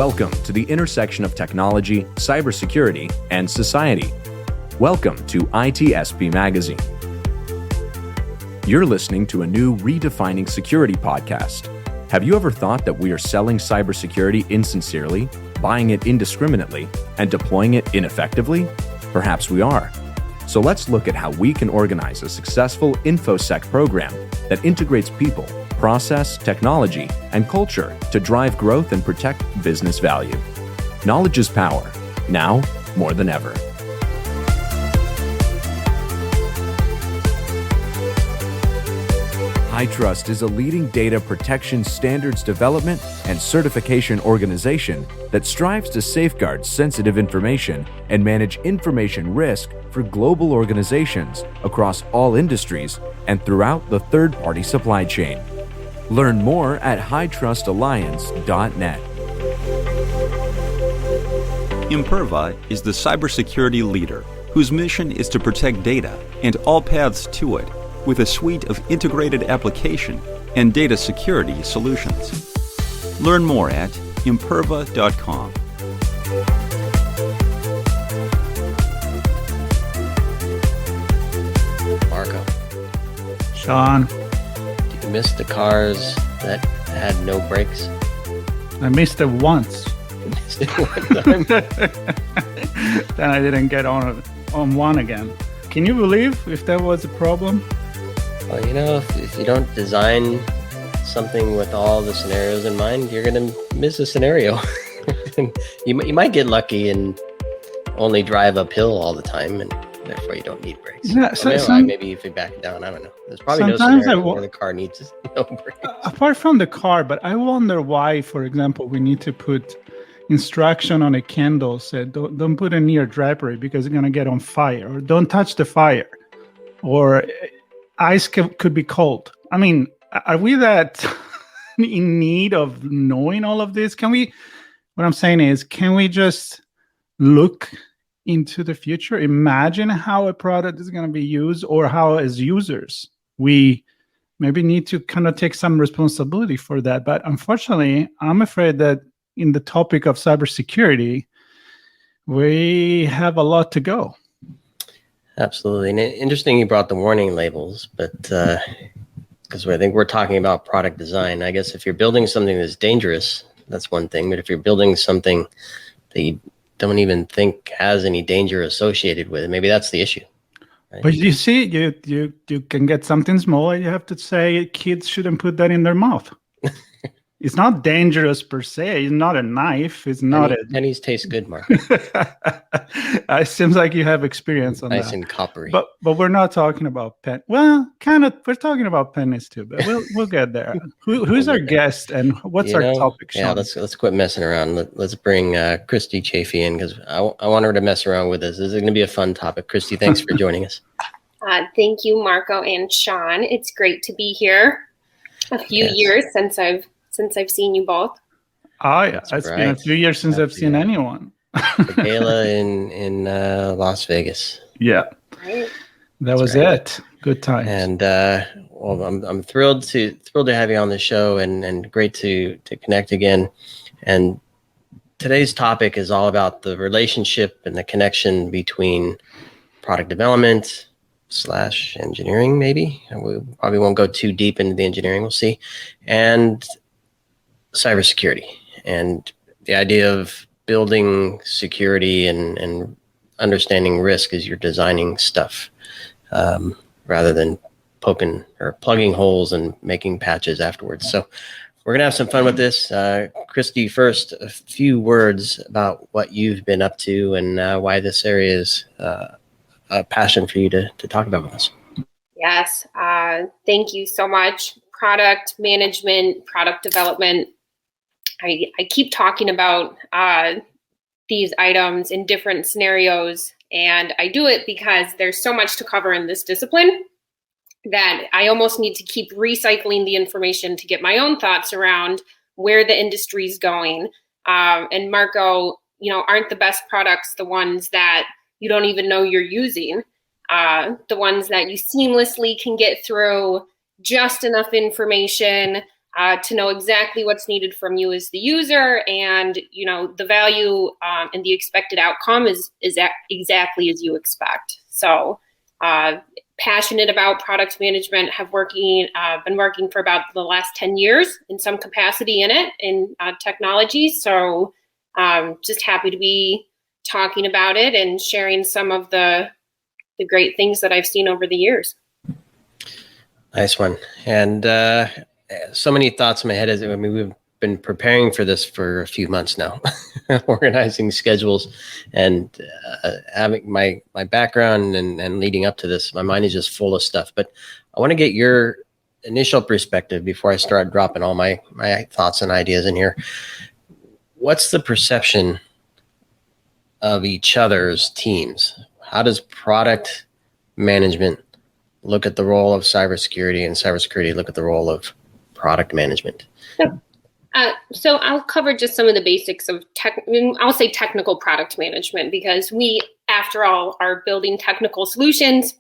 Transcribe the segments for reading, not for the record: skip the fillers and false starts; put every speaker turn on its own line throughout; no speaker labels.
Welcome to the intersection of technology, cybersecurity, and society. Welcome to ITSPmagazine. You're listening to a new Redefining Security podcast. Have you ever thought that we are selling cybersecurity insincerely, buying it indiscriminately, and deploying it ineffectively? Perhaps we are. So let's look at how we can organize a successful InfoSec program that integrates people, process, technology, and culture to drive growth and protect business value. Knowledge is power, now more than ever. HITRUST is a leading data protection standards development and certification organization that strives to safeguard sensitive information and manage information risk for global organizations across all industries and throughout the third-party supply chain. Learn more at hightrustalliance.net.
Imperva is the cybersecurity leader whose mission is to protect data and all paths to it with a suite of integrated application and data security solutions. Learn more at imperva.com.
Marco.
Sean.
Did you miss the cars that had no brakes?
I missed it once.
You missed it one time?
Then I didn't get on one again. Can you believe if that was a problem?
Well, you know, if you don't design something with all the scenarios in mind, you're going to miss a scenario. you might get lucky and only drive uphill all the time, and therefore you don't need brakes.
Yeah,
maybe if you back it down, I don't know. There's probably no scenario where the car needs no brakes.
Apart from the car, but I wonder why, for example, we need to put instruction on a candle said don't put it near drapery because it's going to get on fire, or don't touch the fire, or ice could be cold. I mean, are we that in need of knowing all of this? What I'm saying is, can we just look into the future? Imagine how a product is going to be used, or how as users, we maybe need to kind of take some responsibility for that. But unfortunately, I'm afraid that in the topic of cybersecurity, we have a lot to go.
Absolutely. And interesting you brought the warning labels, but because I think we're talking about product design. I guess if you're building something that's dangerous, that's one thing. But if you're building something that you don't even think has any danger associated with it, maybe that's the issue. Right?
But you see, you can get something small and you have to say kids shouldn't put that in their mouth. It's not dangerous per se. It's not a knife. It's not
pennies taste good, Mark.
It seems like you have experience on that.
Nice and coppery.
But we're not talking about pen. Well, kind of. We're talking about pennies too, but we'll get there. Who's our guest and what's our topic, Sean?
Yeah, let's quit messing around. Let's bring Christie Chaffee in because I want her to mess around with us. This is going to be a fun topic. Christie, thanks for joining us.
Thank you, Marco and Sean. It's great to be here. A few years since I've seen you both.
Oh yeah, it's been a few years since I've seen anyone.
The gala in Las Vegas.
Yeah,
right.
That was it. Good times.
And well, I'm thrilled to have you on the show, and great to connect again. And today's topic is all about the relationship and the connection between product development / engineering. Maybe we probably won't go too deep into the engineering. We'll see, and cybersecurity, and the idea of building security and understanding risk as you're designing stuff, rather than poking or plugging holes and making patches afterwards. So we're going to have some fun with this. Christie, first, a few words about what you've been up to and why this area is a passion for you to talk about with us.
Yes. Thank you so much. Product management, product development. I keep talking about these items in different scenarios, and I do it because there's so much to cover in this discipline that I almost need to keep recycling the information to get my own thoughts around where the industry's going. And Marco, aren't the best products the ones that you don't even know you're using, the ones that you seamlessly can get through just enough information to know exactly what's needed from you as the user, and the value and the expected outcome is exactly as you expect. So passionate about product management, have been working for about the last 10 years in some capacity in it, in technology. So just happy to be talking about it and sharing some of the great things that I've seen over the years.
Nice one. And so many thoughts in my head. We've been preparing for this for a few months now, organizing schedules, and having my background and leading up to this, my mind is just full of stuff. But I want to get your initial perspective before I start dropping all my thoughts and ideas in here. What's the perception of each other's teams? How does product management look at the role of cybersecurity, and cybersecurity look at the role of product management?
So I'll cover just some of the basics of I'll say technical product management, because we, after all, are building technical solutions.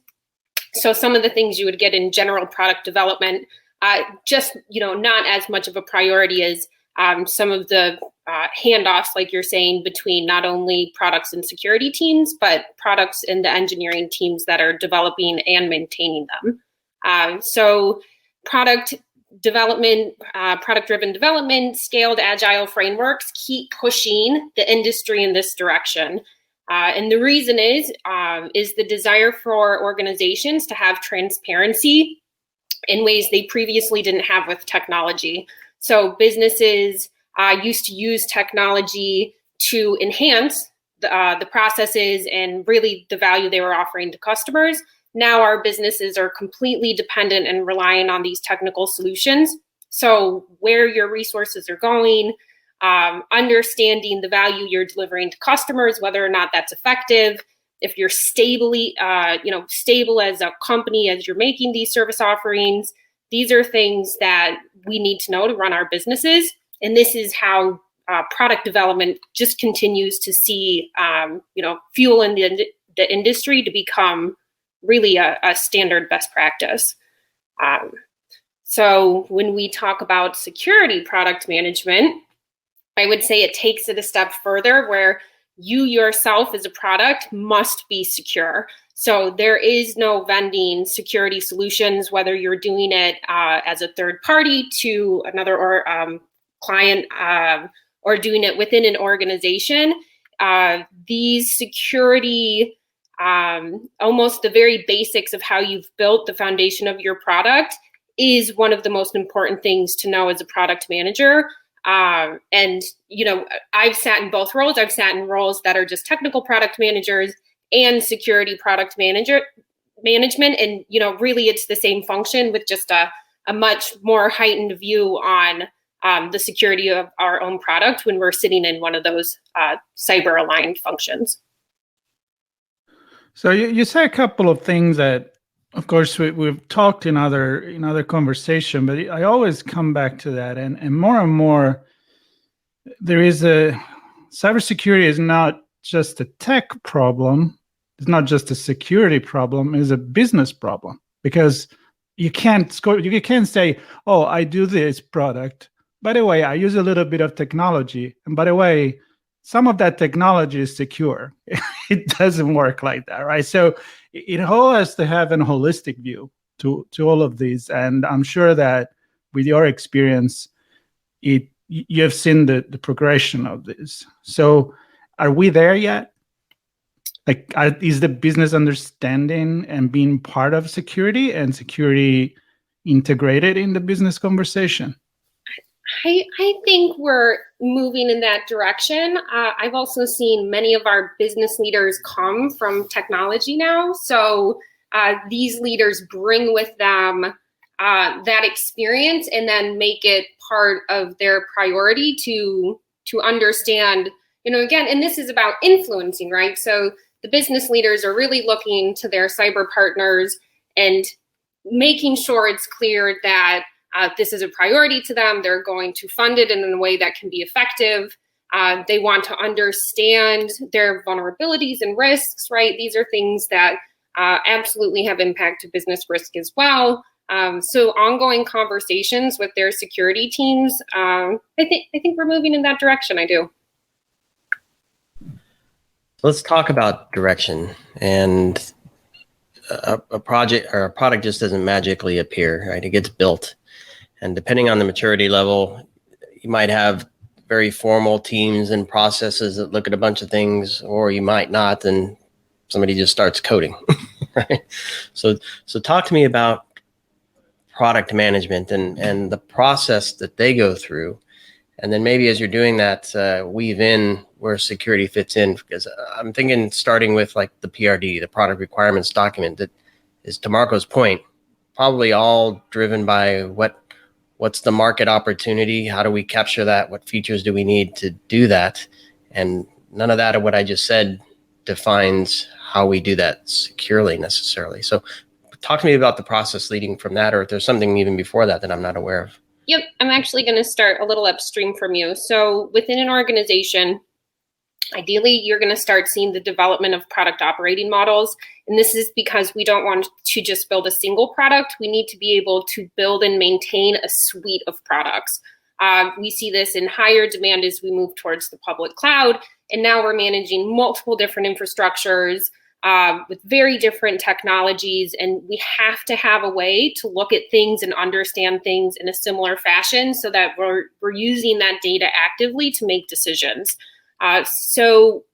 So some of the things you would get in general product development, just not as much of a priority as some of the handoffs, like you're saying, between not only products and security teams, but products and the engineering teams that are developing and maintaining them. So product development, product-driven development, scaled agile frameworks keep pushing the industry in this direction. And the reason is the desire for organizations to have transparency in ways they previously didn't have with technology. So businesses used to use technology to enhance the processes and really the value they were offering to customers. Now our businesses are completely dependent and relying on these technical solutions. So where your resources are going, understanding the value you're delivering to customers, whether or not that's effective, if you're stable as a company as you're making these service offerings. These are things that we need to know to run our businesses. And this is how product development just continues to see, fuel in the industry to become really a standard best practice. So when we talk about security product management, I would say it takes it a step further, where you yourself as a product must be secure. So there is no vending security solutions, whether you're doing it as a third party to another client or doing it within an organization. These security, almost the very basics of how you've built the foundation of your product, is one of the most important things to know as a product manager. And I've sat in both roles. I've sat in roles that are just technical product managers and security product management. And, really it's the same function with just a much more heightened view on the security of our own product when we're sitting in one of those cyber aligned functions.
So you say a couple of things that, of course, we've talked in other conversation, but I always come back to that, and more, there is cybersecurity is not just a tech problem. It's not just a security problem. It's a business problem, because you can't say, oh, I do this product. By the way, I use a little bit of technology, and by the way, some of that technology is secure. It doesn't work like that, right? So it all has to have a holistic view to all of these. And I'm sure that with your experience, you have seen the progression of this. So are we there yet? Like, is the business understanding and being part of security and security integrated in the business conversation?
I think we're moving in that direction. I've also seen many of our business leaders come from technology now. So these leaders bring with them that experience and then make it part of their priority to understand, again, and this is about influencing, right? So the business leaders are really looking to their cyber partners and making sure it's clear that this is a priority to them. They're going to fund it in a way that can be effective. They want to understand their vulnerabilities and risks, right? These are things that absolutely have impact to business risk as well. So ongoing conversations with their security teams, I think we're moving in that direction. I do.
Let's talk about direction. And a project or a product just doesn't magically appear, right? It gets built. And depending on the maturity level, you might have very formal teams and processes that look at a bunch of things, or you might not, and somebody just starts coding, right? So talk to me about product management and the process that they go through. And then maybe as you're doing that, weave in where security fits in, because I'm thinking starting with like the PRD, the product requirements document, that is, to Marco's point, probably all driven by what's the market opportunity? How do we capture that? What features do we need to do that? And none of that of what I just said defines how we do that securely necessarily. So talk to me about the process leading from that, or if there's something even before that that I'm not aware of.
Yep, I'm actually going to start a little upstream from you. So within an organization, ideally, you're going to start seeing the development of product operating models. And this is because we don't want to just build a single product. We need to be able to build and maintain a suite of products. We see this in higher demand as we move towards the public cloud. And now we're managing multiple different infrastructures with very different technologies. And we have to have a way to look at things and understand things in a similar fashion so that we're using that data actively to make decisions. So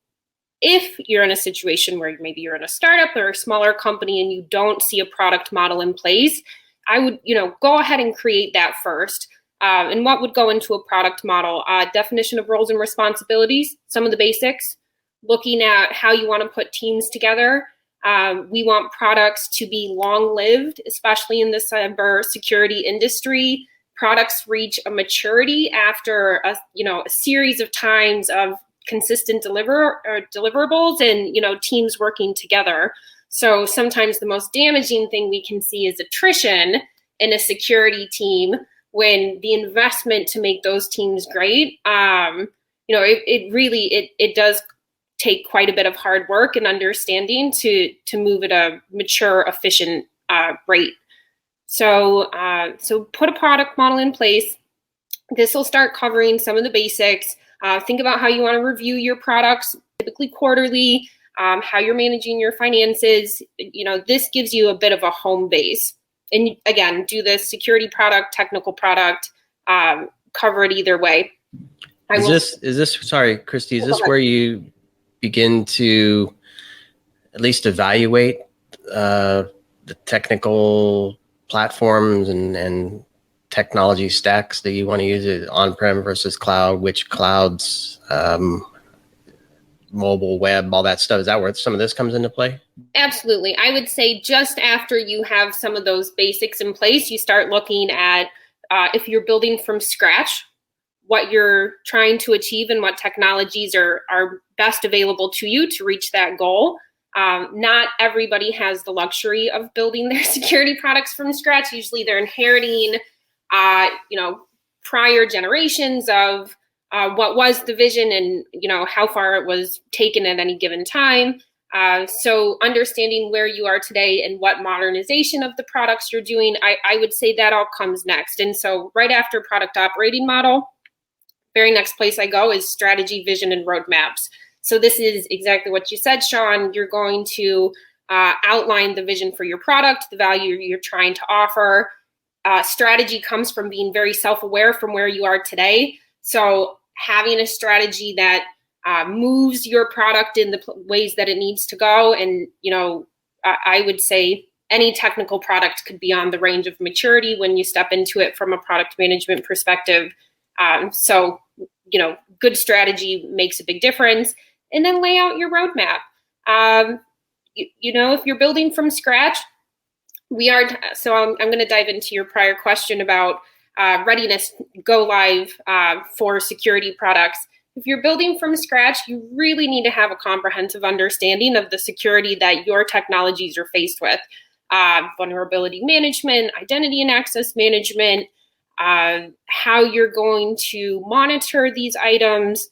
if you're in a situation where maybe you're in a startup or a smaller company and you don't see a product model in place, I would, go ahead and create that first. And what would go into a product model? Definition of roles and responsibilities, some of the basics, looking at how you want to put teams together. We want products to be long-lived, especially in the cybersecurity industry. Products reach a maturity after a series of times of consistent deliverables and teams working together. So sometimes the most damaging thing we can see is attrition in a security team when the investment to make those teams great. It does take quite a bit of hard work and understanding to move at a mature, efficient rate. So put a product model in place. This will start covering some of the basics. Think about how you want to review your products, typically quarterly, how you're managing your finances. This gives you a bit of a home base. And again, do this security product, technical product, cover it either way.
Sorry, Christie, is this where you begin to at least evaluate the technical platforms and technology stacks that you want to use, it on-prem versus cloud, which clouds, mobile, web, all that stuff? Is that where some of this comes into play?
Absolutely. I would say just after you have some of those basics in place, you start looking at if you're building from scratch, what you're trying to achieve and what technologies are best available to you to reach that goal. Not everybody has the luxury of building their security products from scratch. Usually they're inheriting prior generations of what was the vision and, how far it was taken at any given time. So understanding where you are today and what modernization of the products you're doing, I would say that all comes next. And so right after product operating model, very next place I go is strategy, vision, and roadmaps. So this is exactly what you said, Sean. You're going to outline the vision for your product, the value you're trying to offer. Strategy comes from being very self-aware from where you are today. So having a strategy that moves your product in the ways that it needs to go. And, I would say any technical product could be on the range of maturity when you step into it from a product management perspective. So good strategy makes a big difference. And then lay out your roadmap. If you're building from scratch, I'm going to dive into your prior question about readiness, go live for security products. If you're building from scratch, you really need to have a comprehensive understanding of the security that your technologies are faced with. Vulnerability management, identity and access management, how you're going to monitor these items,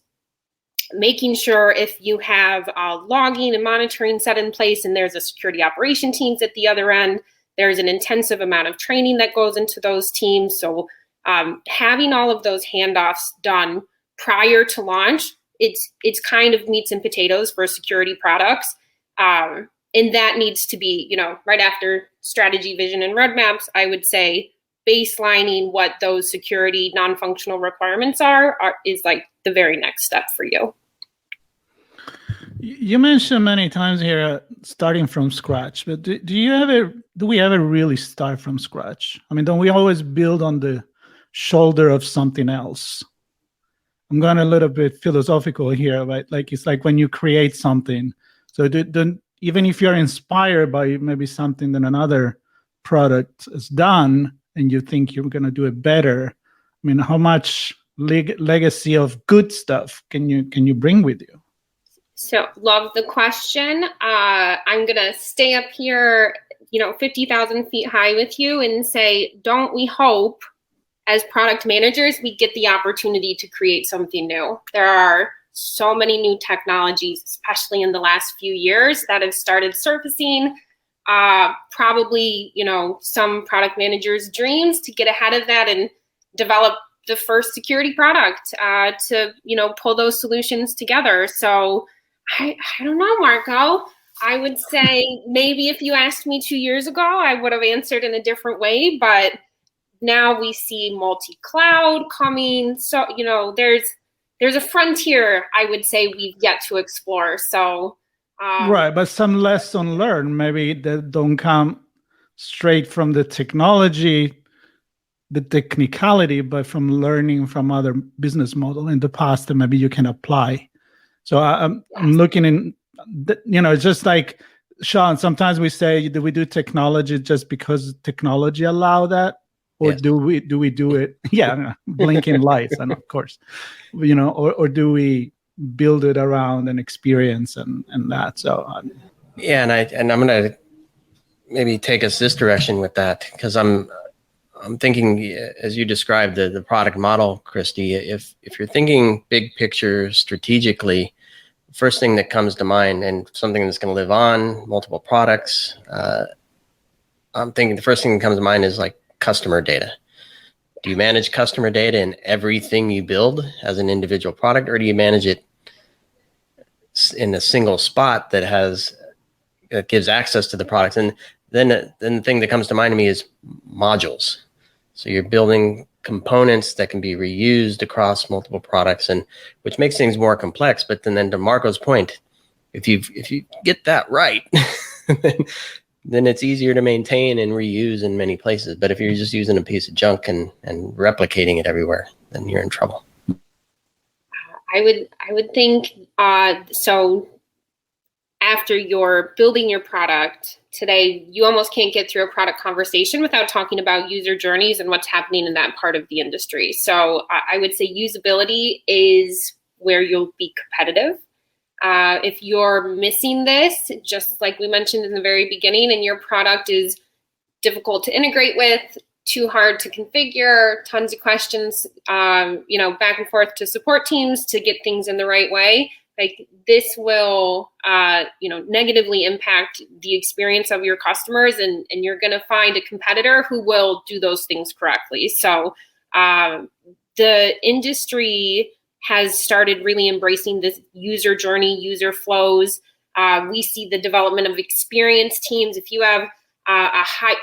making sure if you have logging and monitoring set in place and there's a security operation teams at the other end, There's an intensive amount of training that goes into those teams. So having all of those handoffs done prior to launch, it's kind of meats and potatoes for security products. And that needs to be, right after strategy, vision, and roadmaps, I would say baselining what those security non-functional requirements is like the very next step for you.
You mentioned many times here starting from scratch, but do we ever really start from scratch? I mean, don't we always build on the shoulder of something else? I'm going a little bit philosophical here, but it's like when you create something. So even if you're inspired by maybe something that another product has done and you think you're going to do it better, I mean, how much legacy of good stuff can you bring with you?
So love the question. I'm going to stay up here, 50,000 feet high with you and say, don't we hope as product managers, we get the opportunity to create something new? There are so many new technologies, especially in the last few years, that have started surfacing. Probably, some product managers' dreams to get ahead of that and develop the first security product to, pull those solutions together. So I don't know, Marco. I would say maybe if you asked me 2 years ago, I would have answered in a different way. But now we see multi-cloud coming. So, there's a frontier, I would say, we've yet to explore. So,
right, but some lesson learned maybe that don't come straight from the technology, the technicality, but from learning from other business model in the past that maybe you can apply. So I'm looking in, it's just like, Sean, sometimes we say, do we do technology just because technology allow that? Or yes. do we do it? Yeah, blinking lights, and of course, or do we build it around an experience and that? So
and I'm going to maybe take us this direction with that, because I'm thinking, as you described the product model, Christie, if you're thinking big picture strategically, first thing that comes to mind, and something that's going to live on, multiple products, I'm thinking the first thing that comes to mind is like customer data. Do you manage customer data in everything you build as an individual product, or do you manage it in a single spot that gives access to the products? And then the thing that comes to mind to me is modules. So you're building components that can be reused across multiple products, and which makes things more complex. But then to Marco's point, if you get that right, then it's easier to maintain and reuse in many places. But if you're just using a piece of junk and replicating it everywhere, then you're in trouble.
I would think so. After you're building your product today, you almost can't get through a product conversation without talking about user journeys and what's happening in that part of the industry. So I would say usability is where you'll be competitive. If you're missing this, just like we mentioned in the very beginning, and your product is difficult to integrate with, too hard to configure, tons of questions, back and forth to support teams to get things in the right way, like this will, negatively impact the experience of your customers, and you're going to find a competitor who will do those things correctly. So the industry has started really embracing this user journey, user flows. We see the development of experience teams. If you have a high,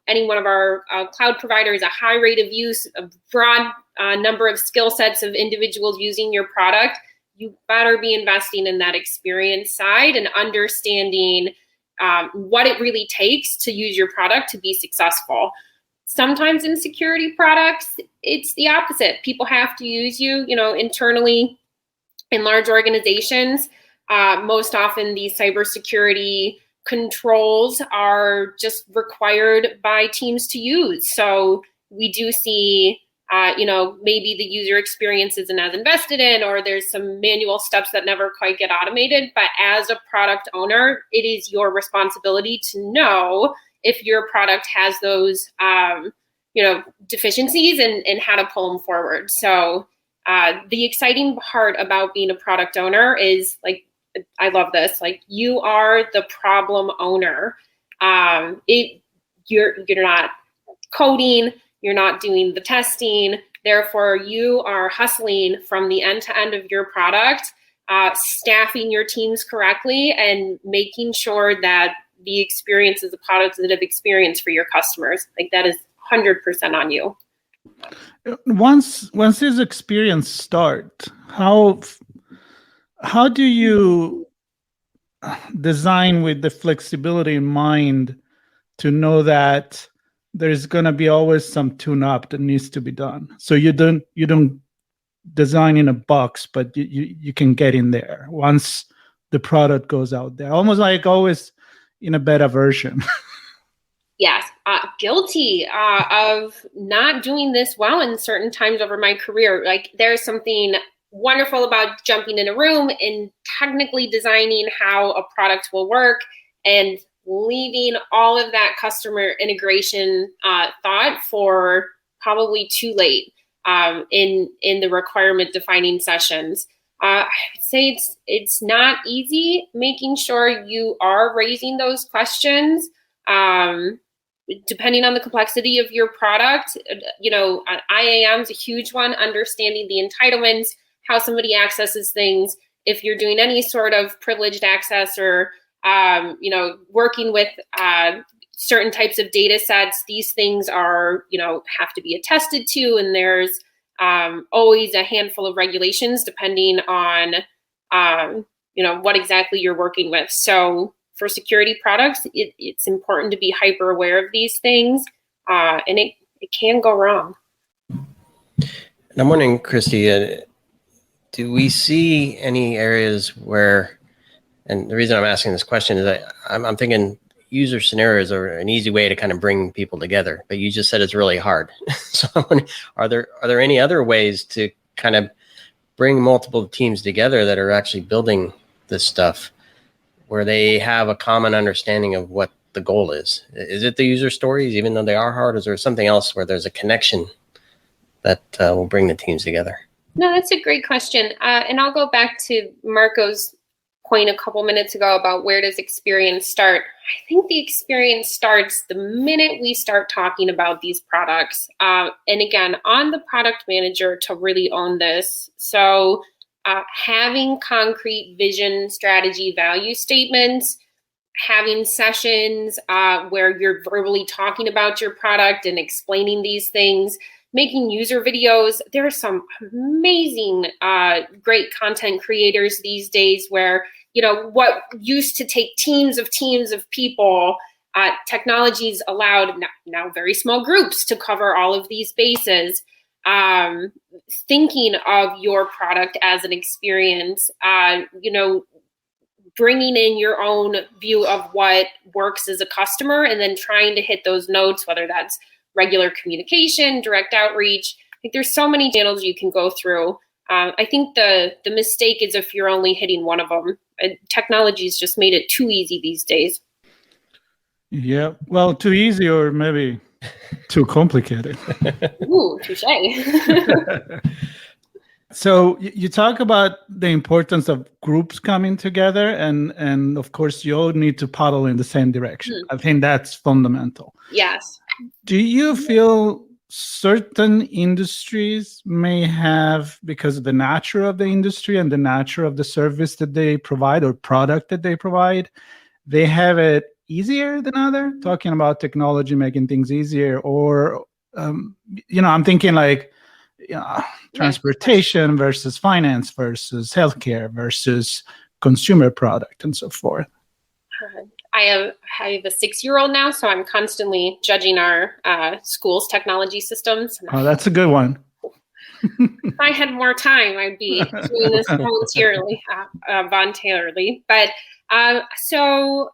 any one of our cloud providers, a high rate of use, a broad number of skill sets of individuals using your product, you better be investing in that experience side and understanding what it really takes to use your product to be successful. Sometimes in security products, it's the opposite. People have to use you, internally in large organizations. Most often these cybersecurity controls are just required by teams to use. So we do see, maybe the user experience isn't as invested in, or there's some manual steps that never quite get automated. But as a product owner, it is your responsibility to know if your product has those, deficiencies and how to pull them forward. So the exciting part about being a product owner is, like, I love this, like, you are the problem owner. you're not coding, you're not doing the testing. Therefore, you are hustling from the end to end of your product, staffing your teams correctly, and making sure that the experience is a positive experience for your customers. Like, that is 100% on you.
Once this experience start, how do you design with the flexibility in mind to know that there's going to be always some tune-up that needs to be done? So you don't design in a box, but you can get in there once the product goes out there, almost like always in a beta version.
Yes, guilty of not doing this well in certain times over my career. Like, there's something wonderful about jumping in a room and technically designing how a product will work and leaving all of that customer integration thought for probably too late in the requirement defining sessions. I would say it's not easy making sure you are raising those questions. Depending on the complexity of your product, IAM is a huge one, understanding the entitlements, how somebody accesses things. If you're doing any sort of privileged access or, working with certain types of data sets, these things are, have to be attested to. And there's always a handful of regulations depending on, what exactly you're working with. So for security products, it's important to be hyper aware of these things, and it can go wrong.
And I'm wondering, Christie, do we see any areas where, and the reason I'm asking this question is that I'm thinking user scenarios are an easy way to kind of bring people together, but you just said it's really hard. So I'm wondering, are there any other ways to kind of bring multiple teams together that are actually building this stuff, where they have a common understanding of what the goal is? Is it the user stories, even though they are hard? Is there something else where there's a connection that will bring the teams together?
No, that's a great question. And I'll go back to Marco's point a couple minutes ago about where does experience start. I think the experience starts the minute we start talking about these products. And again, on the product manager to really own this. So having concrete vision, strategy, value statements, having sessions where you're verbally talking about your product and explaining these things, making user videos. There are some amazing, great content creators these days where, what used to take teams of people, technology's allowed now very small groups to cover all of these bases. Thinking of your product as an experience, bringing in your own view of what works as a customer, and then trying to hit those notes, whether that's regular communication, direct outreach. I think there's so many channels you can go through. I think the mistake is if you're only hitting one of them. Technology's just made it too easy these days.
Yeah, well, too easy or maybe too complicated.
Ooh, touche.
So you talk about the importance of groups coming together, and of course you all need to paddle in the same direction. I think that's fundamental.
Yes.
Do you feel certain industries may have, because of the nature of the industry and the nature of the service that they provide or product that they provide, they have it easier than other? Talking about technology making things easier, or I'm thinking like transportation versus finance versus healthcare versus consumer product and so forth.
I have a 6-year-old now, so I'm constantly judging our school's technology systems.
Oh, that's a good one.
If I had more time, I'd be doing this voluntarily. But so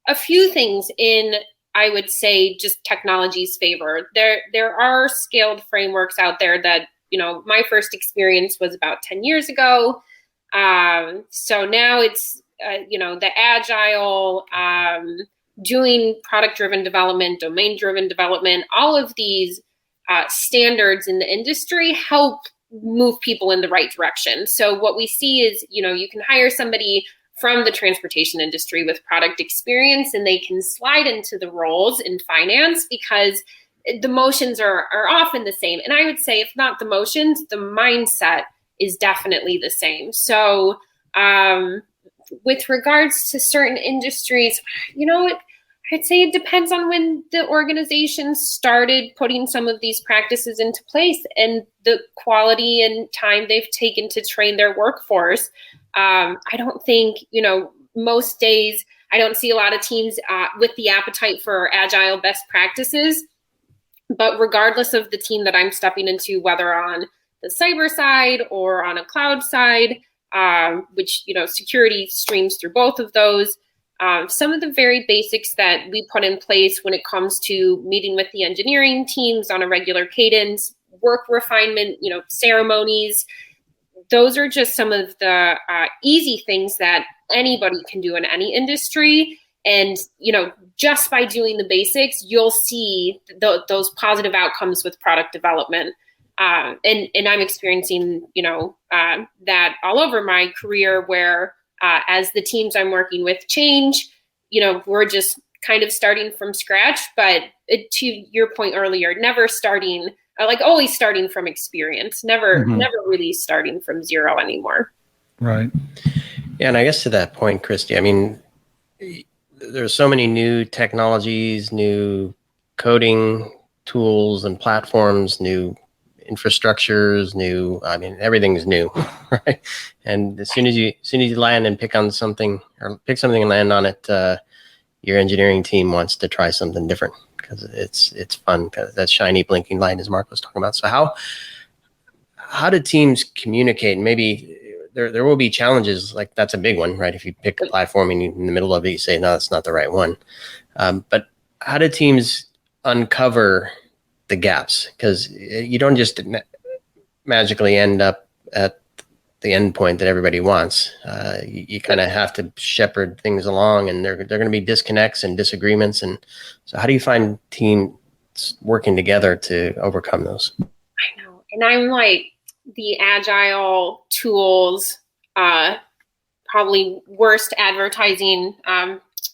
a few things in, I would say, just technology's favor. There are scaled frameworks out there that, my first experience was about 10 years ago. So now it's, the agile, doing product-driven development, domain-driven development, all of these standards in the industry help move people in the right direction. So what we see is, you can hire somebody from the transportation industry with product experience, and they can slide into the roles in finance because the motions are often the same. And I would say, if not the motions, the mindset is definitely the same. So with regards to certain industries, I'd say it depends on when the organization started putting some of these practices into place and the quality and time they've taken to train their workforce. I don't think, most days I don't see a lot of teams with the appetite for agile best practices. But regardless of the team that I'm stepping into, whether on the cyber side or on a cloud side, which, security streams through both of those, some of the very basics that we put in place when it comes to meeting with the engineering teams on a regular cadence, work refinement, ceremonies, those are just some of the easy things that anybody can do in any industry. And, just by doing the basics, you'll see those positive outcomes with product development. And I'm experiencing, that all over my career where as the teams I'm working with change, we're just kind of starting from scratch. But to your point earlier, never starting, always starting from experience, never really starting from zero anymore.
Right.
Yeah, and I guess to that point, Christie, there's so many new technologies, new coding tools and platforms, new infrastructures, everything's new, right? And as soon as you land and pick something and land on it, your engineering team wants to try something different because it's fun, because that shiny blinking light, as Mark was talking about. So how do teams communicate? And maybe there will be challenges, like that's a big one, right? If you pick a platform and in the middle of it, you say, no, that's not the right one. But how do teams uncover the gaps? Because you don't just magically end up at the end point that everybody wants. You kind of have to shepherd things along, and they're going to be disconnects and disagreements. And so how do you find teams working together to overcome those?
I know. And I'm like, the agile tools, probably worst advertising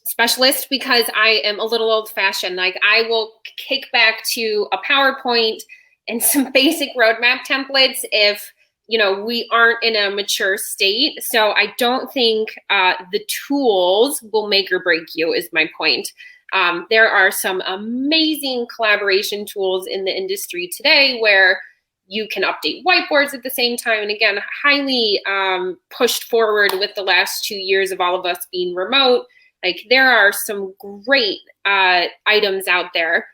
specialist, because I am a little old fashioned. Like, I will kick back to a PowerPoint and some basic roadmap templates if, we aren't in a mature state. So I don't think the tools will make or break you, is my point. There are some amazing collaboration tools in the industry today where you can update whiteboards at the same time. And again, highly pushed forward with the last 2 years of all of us being remote. Like, there are some great items out there.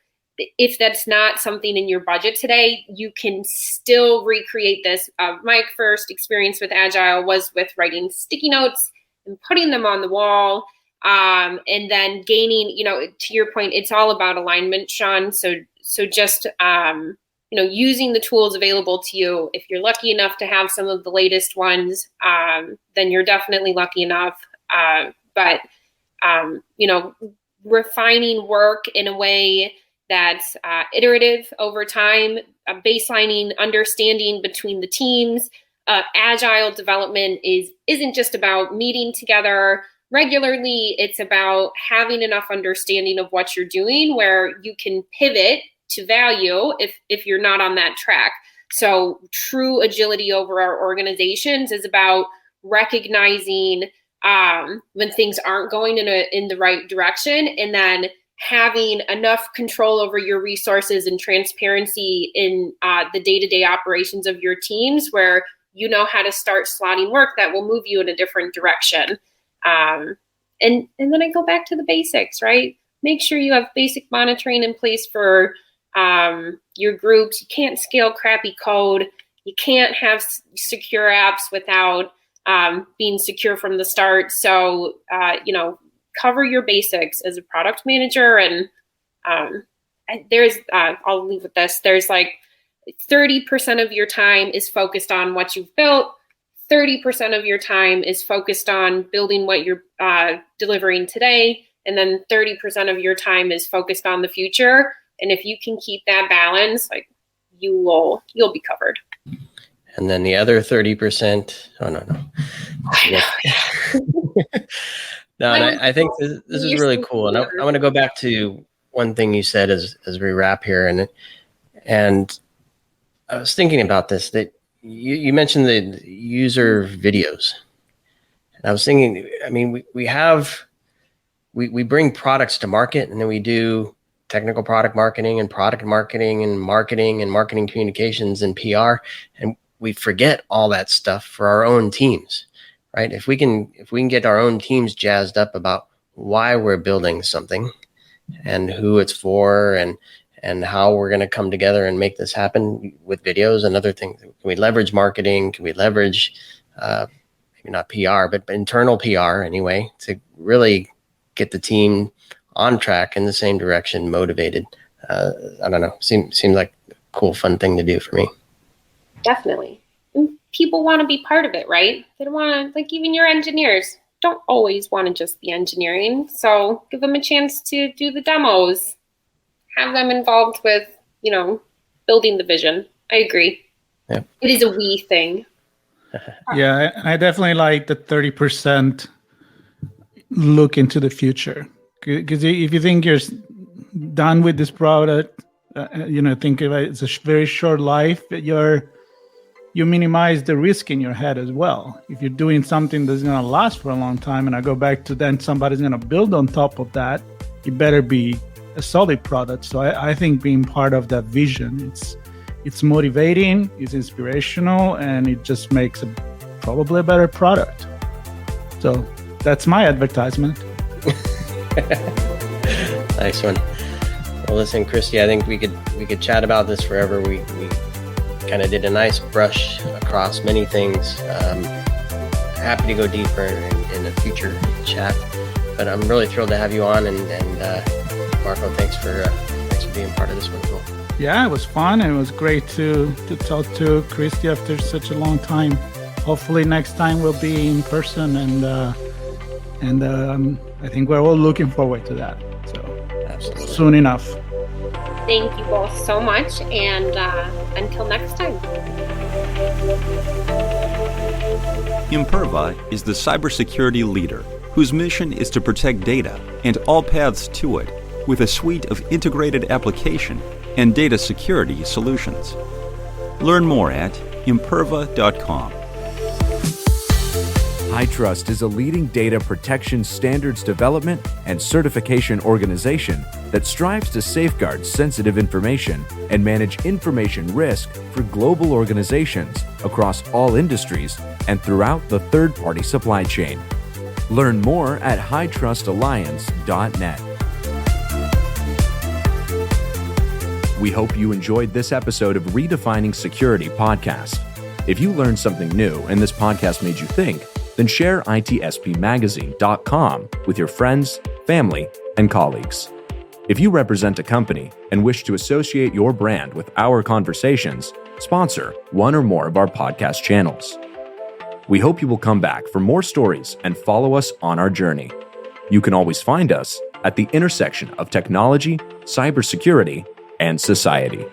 If that's not something in your budget today, you can still recreate this. My first experience with Agile was with writing sticky notes and putting them on the wall. And then gaining, to your point, it's all about alignment, Sean. So just, using the tools available to you. If you're lucky enough to have some of the latest ones, then you're definitely lucky enough. But refining work in a way that's iterative over time, baselining understanding between the teams. Agile development isn't just about meeting together regularly. It's about having enough understanding of what you're doing where you can pivot to value if you're not on that track. So true agility over our organizations is about recognizing when things aren't going in the right direction, and then having enough control over your resources and transparency in the day-to-day operations of your teams where you know how to start slotting work that will move you in a different direction. And then I go back to the basics, right? Make sure you have basic monitoring in place for your groups. You can't scale crappy code. You can't have secure apps without being secure from the start. So, cover your basics as a product manager. And I'll leave with this. There's like 30% of your time is focused on what you've built. 30% of your time is focused on building what you're delivering today. And then 30% of your time is focused on the future. And if you can keep that balance, like you'll be covered.
And then the other 30%, oh no. No, and I think this is really cool. And I want to go back to one thing you said as we wrap here. And I was thinking about this, that you mentioned the user videos. And I was thinking, I mean, we bring products to market, and then we do technical product marketing and marketing communications and PR. And we forget all that stuff for our own teams, right? If we can get our own teams jazzed up about why we're building something and who it's for and how we're going to come together and make this happen with videos and other things. Can we leverage marketing? Can we leverage, maybe not PR, but internal PR anyway, to really get the team on track in the same direction, motivated? I don't know. Seems like a cool, fun thing to do for me.
Definitely. And people want to be part of it, right? They don't want to, like, even your engineers don't always want to just be engineering. So give them a chance to do the demos, have them involved with, building the vision. I agree.
Yeah.
It is a we thing.
Yeah, I definitely like the 30% look into the future. Because if you think you're done with this product, think of it, it's a very short life, you minimize the risk in your head as well. If you're doing something that's going to last for a long time, and I go back to then somebody's going to build on top of that, it better be a solid product. So I think being part of that vision, it's motivating, it's inspirational, and it just makes probably a better product. So that's my advertisement.
Nice one. Well, listen, Christie, I think we could chat about this forever. We kind of did a nice brush across many things. Happy to go deeper in a future chat, but I'm really thrilled to have you on. And Marco, thanks for being part of this one as well.
Yeah, it was fun, and it was great to talk to Christie after such a long time. Hopefully next time we'll be in person, and I think we're all looking forward to that. So
Absolutely.
Soon enough.
Thank you both so much, and until next time.
Imperva is the cybersecurity leader whose mission is to protect data and all paths to it with a suite of integrated application and data security solutions. Learn more at imperva.com.
HITRUST is a leading data protection standards development and certification organization that strives to safeguard sensitive information and manage information risk for global organizations across all industries and throughout the third-party supply chain. Learn more at hitrustalliance.net. We hope you enjoyed this episode of Redefining Security podcast. If you learned something new and this podcast made you think, then share ITSPmagazine.com with your friends, family, and colleagues. If you represent a company and wish to associate your brand with our conversations, sponsor one or more of our podcast channels. We hope you will come back for more stories and follow us on our journey. You can always find us at the intersection of technology, cybersecurity, and society.